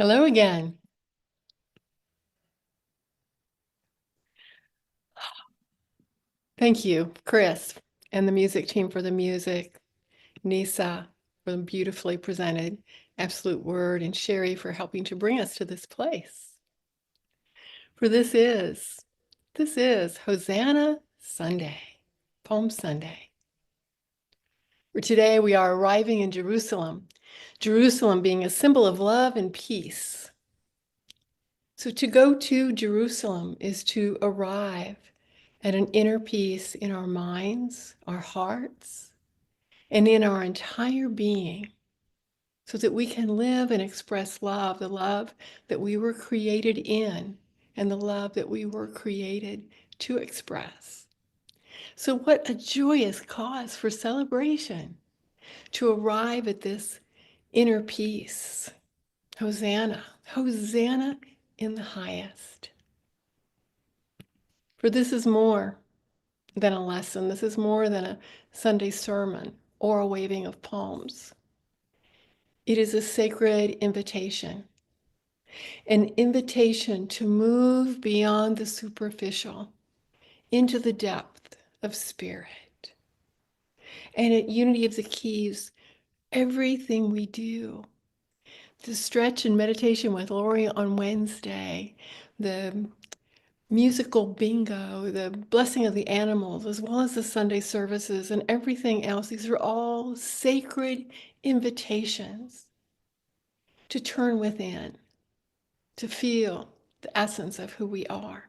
Hello again. Thank you, Chris, and the music team for the music, Nisa for the beautifully presented absolute word, and Sherry for helping to bring us to this place. For this is Hosanna Sunday, Palm Sunday. For today we are arriving in Jerusalem, Jerusalem being a symbol of love and peace. So to go to Jerusalem is to arrive at an inner peace in our minds, our hearts, and in our entire being, so that we can live and express love, the love that we were created in, and the love that we were created to express. So, what a joyous cause for celebration to arrive at this inner peace. Hosanna, Hosanna in the highest. For this is more than a lesson. This is more than a Sunday sermon or a waving of palms. It is a sacred invitation, an invitation to move beyond the superficial into the depth of spirit. And at Unity of the Keys, everything we do, the stretch and meditation with Lori on Wednesday, the musical bingo, the blessing of the animals, as well as the Sunday services and everything else. These are all sacred invitations to turn within, to feel the essence of who we are.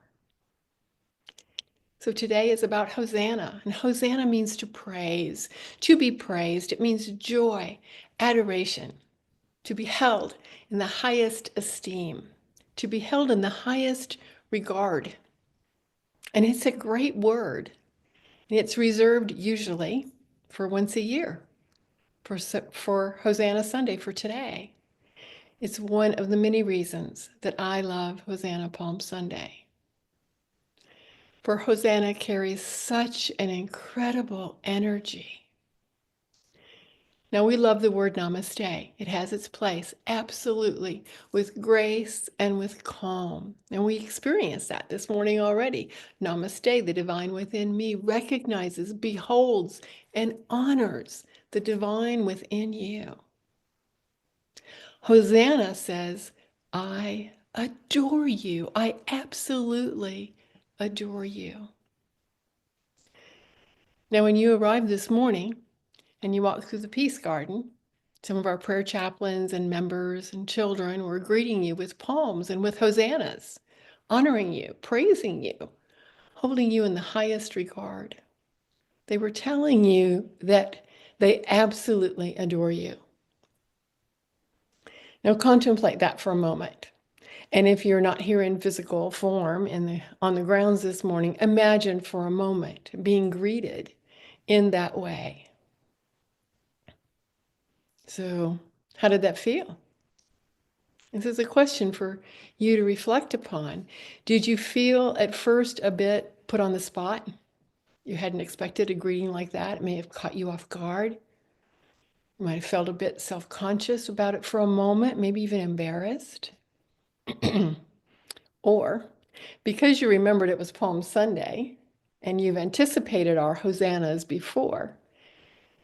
So today is about Hosanna, and Hosanna means to praise, to be praised. It means joy, adoration, to be held in the highest esteem, to be held in the highest regard. And it's a great word. It's reserved usually for once a year, for Hosanna Sunday, for today. It's one of the many reasons that I love Hosanna Palm Sunday. For Hosanna carries such an incredible energy. Now, we love the word namaste. It has its place, absolutely, with grace and with calm. And we experienced that this morning already. Namaste, the divine within me, recognizes, beholds, and honors the divine within you. Hosanna says, I adore you. I absolutely adore you. Now, when you arrived this morning, and you walk through the Peace Garden, some of our prayer chaplains and members and children were greeting you with palms and with hosannas, honoring you, praising you, holding you in the highest regard. They were telling you that they absolutely adore you. Now contemplate that for a moment. And if you're not here in physical form on the grounds this morning, imagine for a moment being greeted in that way. So, how did that feel? This is a question for you to reflect upon. Did you feel at first a bit put on the spot? You hadn't expected a greeting like that. It may have caught you off guard. You might have felt a bit self-conscious about it for a moment, maybe even embarrassed. Or because you remembered it was Palm Sunday and you've anticipated our hosannas before,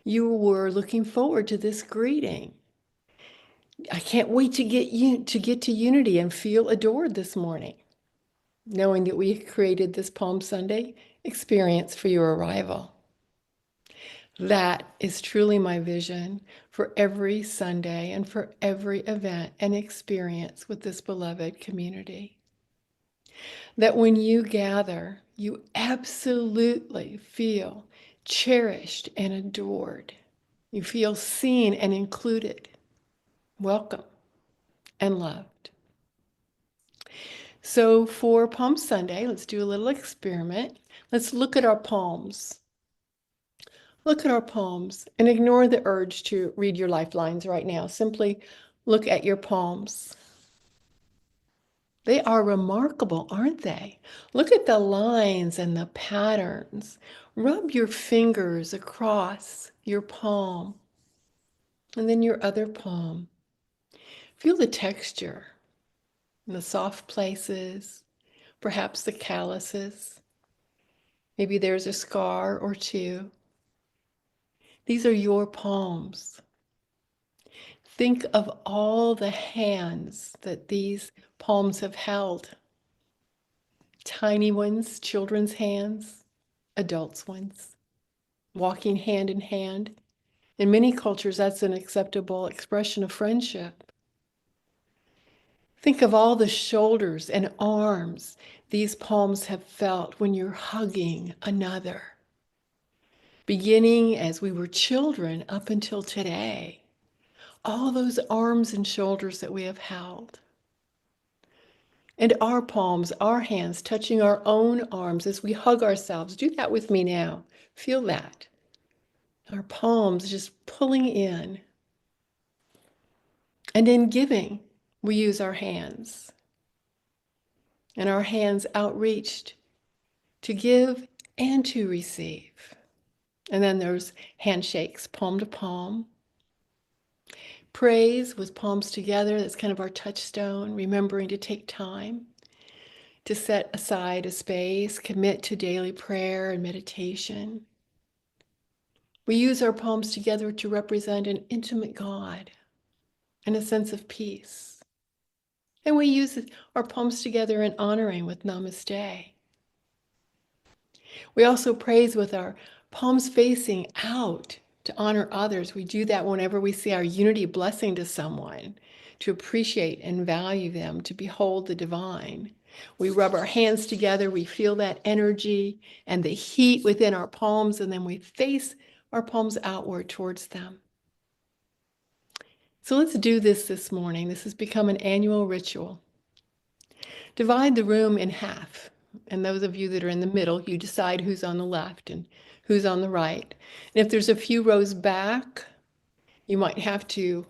you were looking forward to this greeting. I can't wait to get to Unity and feel adored this morning, knowing that we created this Palm Sunday experience for your arrival. That is truly my vision for every Sunday and for every event and experience with this beloved community. That when you gather, you absolutely feel cherished and adored. You feel seen and included, welcome and loved. So for Palm Sunday, let's do a little experiment. Let's look at our palms. Look at our palms and ignore the urge to read your lifelines right now. Simply look at your palms. They are remarkable, aren't they? Look at the lines and the patterns. Rub your fingers across your palm and then your other palm. Feel the texture. in the soft places, perhaps the calluses. Maybe there's a scar or two. These are your palms. Think of all the hands that these palms have held. Tiny ones, children's hands, adults' ones, walking hand in hand. In many cultures, that's an acceptable expression of friendship. Think of all the shoulders and arms these palms have felt when you're hugging another, beginning as we were children up until today. All those arms and shoulders that we have held. And our palms, our hands touching our own arms as we hug ourselves. Do that with me now. Feel that. Our palms just pulling in. And in giving, we use our hands. And our hands outreached to give and to receive. And then there's handshakes, palm to palm. Praise with palms together. That's kind of our touchstone, remembering to take time to set aside a space, commit to daily prayer and meditation. We use our palms together to represent an intimate God and a sense of peace. And we use our palms together in honoring with Namaste. We also praise with our palms facing out to honor others. We do that whenever we see our unity blessing to someone, to appreciate and value them, to behold the divine. We rub our hands together, we feel that energy and the heat within our palms, and then we face our palms outward towards them. So let's do this morning. This has become an annual ritual. Divide the room in half. And those of you that are in the middle, you decide who's on the left and who's on the right. And if there's a few rows back, you might have to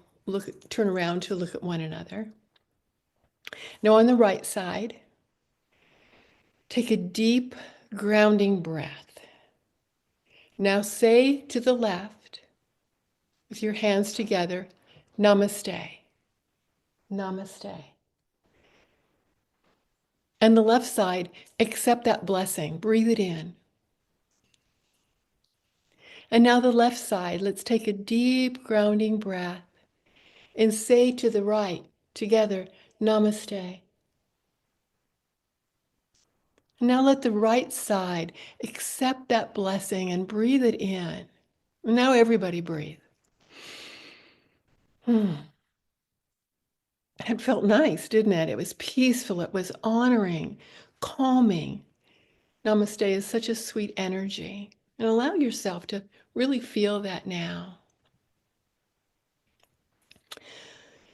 turn around to look at one another. Now on the right side, take a deep grounding breath. Now say to the left, with your hands together, Namaste. Namaste. And the left side, accept that blessing. Breathe it in. And now the left side, let's take a deep grounding breath and say to the right, together, Namaste. And now let the right side accept that blessing and breathe it in. And now everybody breathe. It felt nice, didn't it? It was peaceful. It was honoring, calming. Namaste is such a sweet energy. And allow yourself to really feel that now.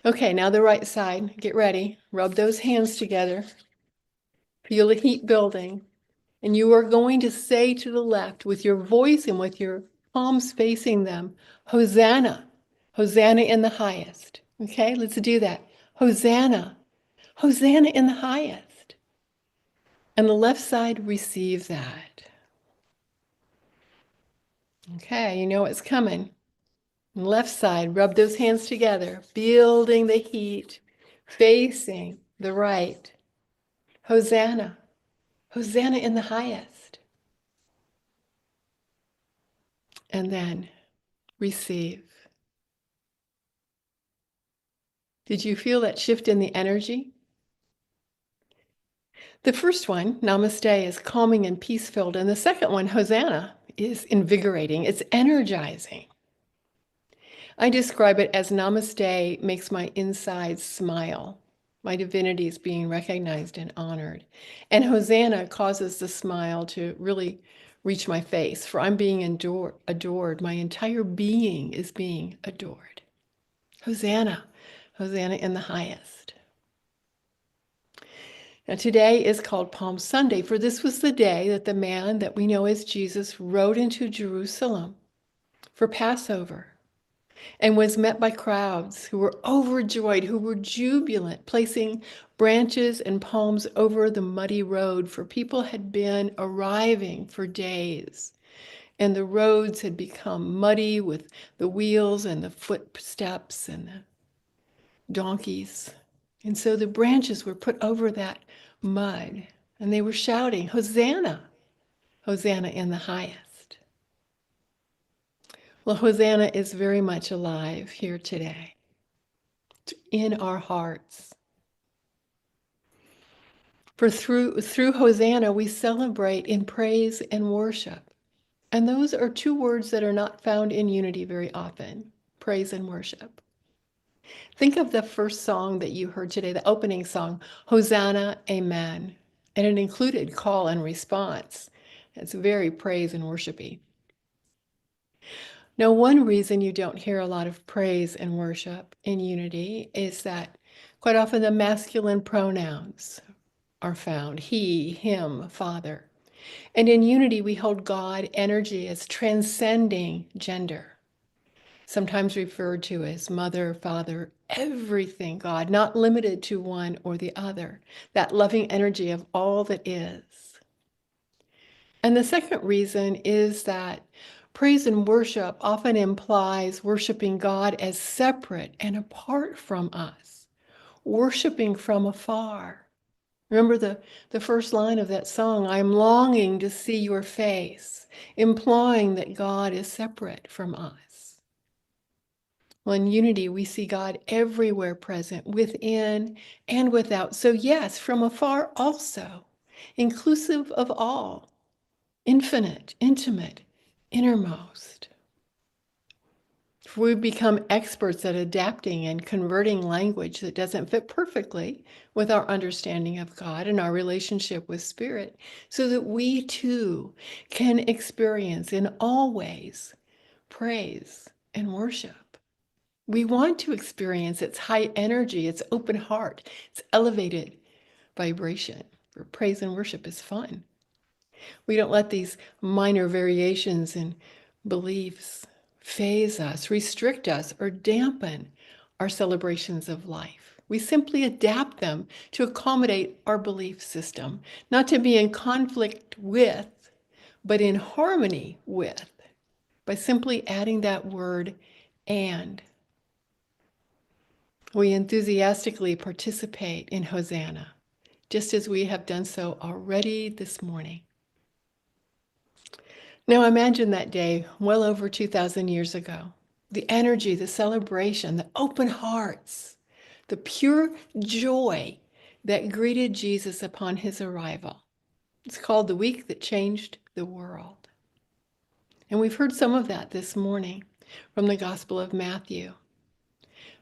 Okay, now the right side. Get ready. Rub those hands together. Feel the heat building. And you are going to say to the left with your voice and with your palms facing them, Hosanna, Hosanna in the highest. Okay, let's do that. Hosanna, Hosanna in the highest. And the left side receive that. Okay, you know what's coming. And left side, rub those hands together, building the heat, facing the right. Hosanna, Hosanna in the highest. And then receive. Did you feel that shift in the energy? The first one, Namaste, is calming and peace-filled, and the second one, Hosanna, is invigorating. It's energizing. I describe it as Namaste makes my insides smile. My divinity is being recognized and honored. And Hosanna causes the smile to really reach my face, for I'm being adored. My entire being is being adored. Hosanna, Hosanna in the highest. Now today is called Palm Sunday, for this was the day that the man that we know as Jesus rode into Jerusalem for Passover and was met by crowds who were overjoyed, who were jubilant, placing branches and palms over the muddy road, for people had been arriving for days. And the roads had become muddy with the wheels and the footsteps and the donkeys. And so the branches were put over that mud, and they were shouting, Hosanna, Hosanna in the highest. Well, Hosanna is very much alive here today, in our hearts. For through Hosanna, we celebrate in praise and worship. And those are two words that are not found in unity very often, praise and worship. Think of the first song that you heard today, the opening song, Hosanna, Amen. And it included call and response. It's very praise and worshipy. Now, one reason you don't hear a lot of praise and worship in unity is that quite often the masculine pronouns are found, he, him, father. And in unity, we hold God energy as transcending gender, sometimes referred to as mother, father, everything God, not limited to one or the other, that loving energy of all that is. And the second reason is that praise and worship often implies worshiping God as separate and apart from us, worshiping from afar. Remember the first line of that song, I'm longing to see your face, implying that God is separate from us. Well, in unity, we see God everywhere present, within and without. So yes, from afar also, inclusive of all, infinite, intimate, innermost. If we become experts at adapting and converting language that doesn't fit perfectly with our understanding of God and our relationship with Spirit, so that we too can experience in all ways praise and worship. We want to experience its high energy, its open heart, its elevated vibration. For praise and worship is fun. We don't let these minor variations in beliefs phase us, restrict us, or dampen our celebrations of life. We simply adapt them to accommodate our belief system, not to be in conflict with, but in harmony with, by simply adding that word and. We enthusiastically participate in Hosanna, just as we have done so already this morning. Now imagine that day well over 2,000 years ago. The energy, the celebration, the open hearts, the pure joy that greeted Jesus upon his arrival. It's called the week that changed the world. And we've heard some of that this morning from the Gospel of Matthew.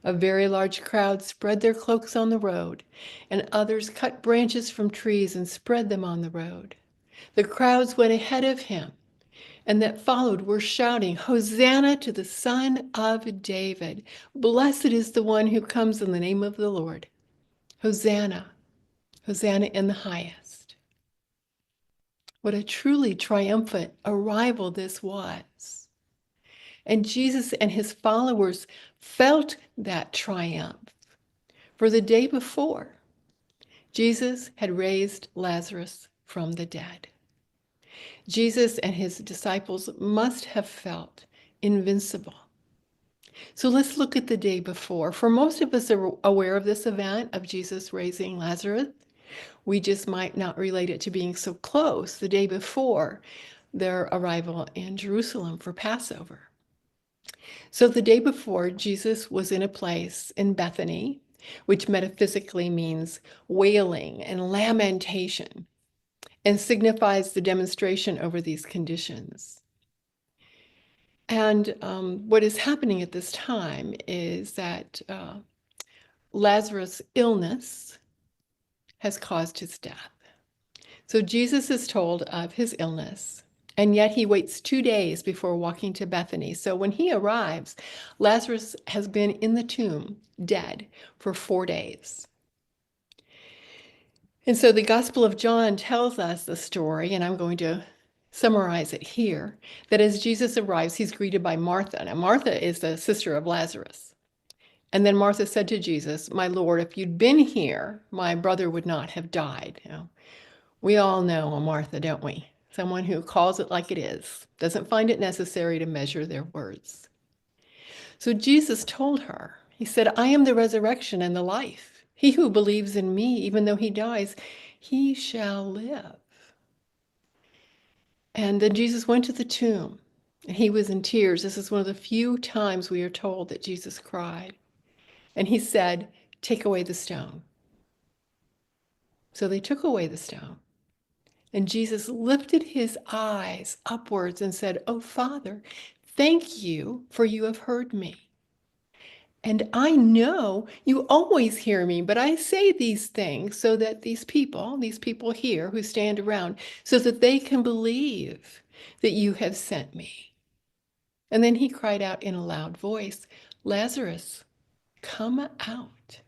A very large crowd spread their cloaks on the road, and others cut branches from trees and spread them on the road. The crowds went ahead of him, and that followed were shouting, Hosanna to the Son of David. Blessed is the one who comes in the name of the Lord. Hosanna, Hosanna in the highest. What a truly triumphant arrival this was. And Jesus and his followers felt that triumph. For the day before, Jesus had raised Lazarus from the dead. Jesus and his disciples must have felt invincible. So let's look at the day before. For most of us are aware of this event of Jesus raising Lazarus. We just might not relate it to being so close the day before their arrival in Jerusalem for Passover. So the day before, Jesus was in a place in Bethany, which metaphysically means wailing and lamentation, and signifies the demonstration over these conditions. And what is happening at this time is that Lazarus' illness has caused his death. So Jesus is told of his illness, and yet he waits 2 days before walking to Bethany. So when he arrives, Lazarus has been in the tomb, dead, for 4 days. And so the Gospel of John tells us the story, and I'm going to summarize it here, that as Jesus arrives, he's greeted by Martha. Now, Martha is the sister of Lazarus. And then Martha said to Jesus, my Lord, if you'd been here, my brother would not have died. You know, we all know a Martha, don't we? Someone who calls it like it is, doesn't find it necessary to measure their words. So Jesus told her, he said, I am the resurrection and the life. He who believes in me, even though he dies, he shall live. And then Jesus went to the tomb, and he was in tears. This is one of the few times we are told that Jesus cried. And he said, "Take away the stone." So they took away the stone. And Jesus lifted his eyes upwards and said, "Oh, Father, thank you, for you have heard me. And I know you always hear me, but I say these things so that these people here who stand around, so that they can believe that you have sent me." And then he cried out in a loud voice, "Lazarus, come out."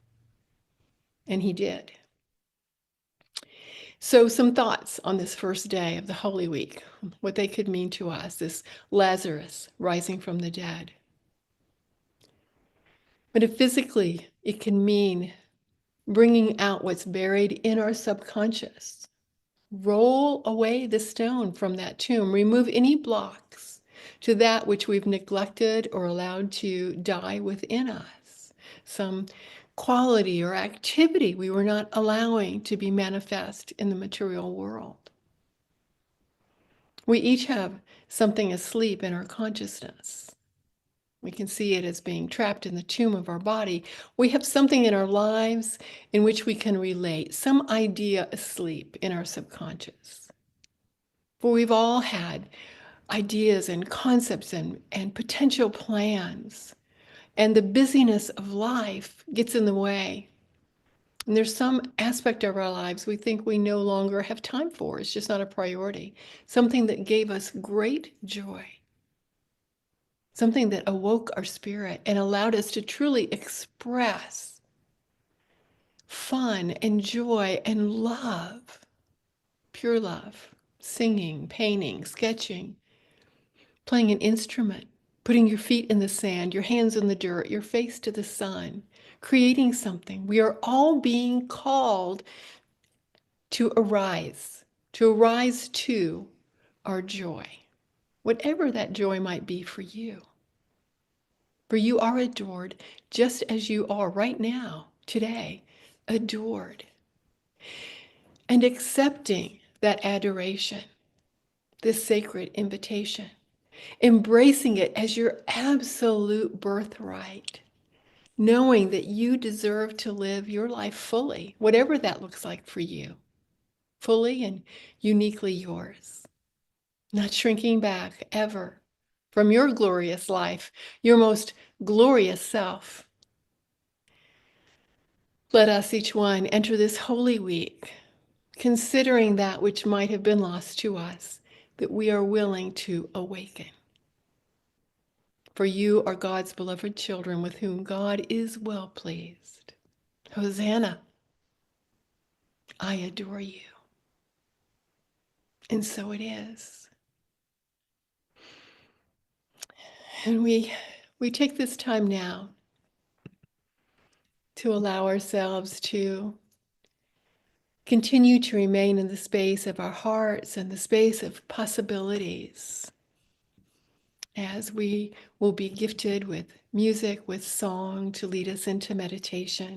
And he did. So some thoughts on this first day of the Holy Week, what they could mean to us, this Lazarus rising from the dead. Metaphysically, it can mean bringing out what's buried in our subconscious. Roll away the stone from that tomb. Remove any blocks to that which we've neglected or allowed to die within us. Some quality or activity we were not allowing to be manifest in the material world. We each have something asleep in our consciousness. We can see it as being trapped in the tomb of our body. We have something in our lives in which we can relate, some idea asleep in our subconscious. For we've all had ideas and concepts and potential plans, and the busyness of life gets in the way. And there's some aspect of our lives we think we no longer have time for. It's just not a priority. Something that gave us great joy. Something that awoke our spirit and allowed us to truly express fun and joy and love, pure love, singing, painting, sketching, playing an instrument, putting your feet in the sand, your hands in the dirt, your face to the sun, creating something. We are all being called to arise to our joy, whatever that joy might be for you. For you are adored just as you are right now, today, adored. And accepting that adoration, this sacred invitation, embracing it as your absolute birthright, knowing that you deserve to live your life fully, whatever that looks like for you, fully and uniquely yours, not shrinking back ever from your glorious life, your most glorious self. Let us, each one, enter this Holy Week, considering that which might have been lost to us, that we are willing to awaken. For you are God's beloved children with whom God is well pleased. Hosanna, I adore you. And so it is. And we take this time now to allow ourselves to continue to remain in the space of our hearts and the space of possibilities, as we will be gifted with music, with song to lead us into meditation.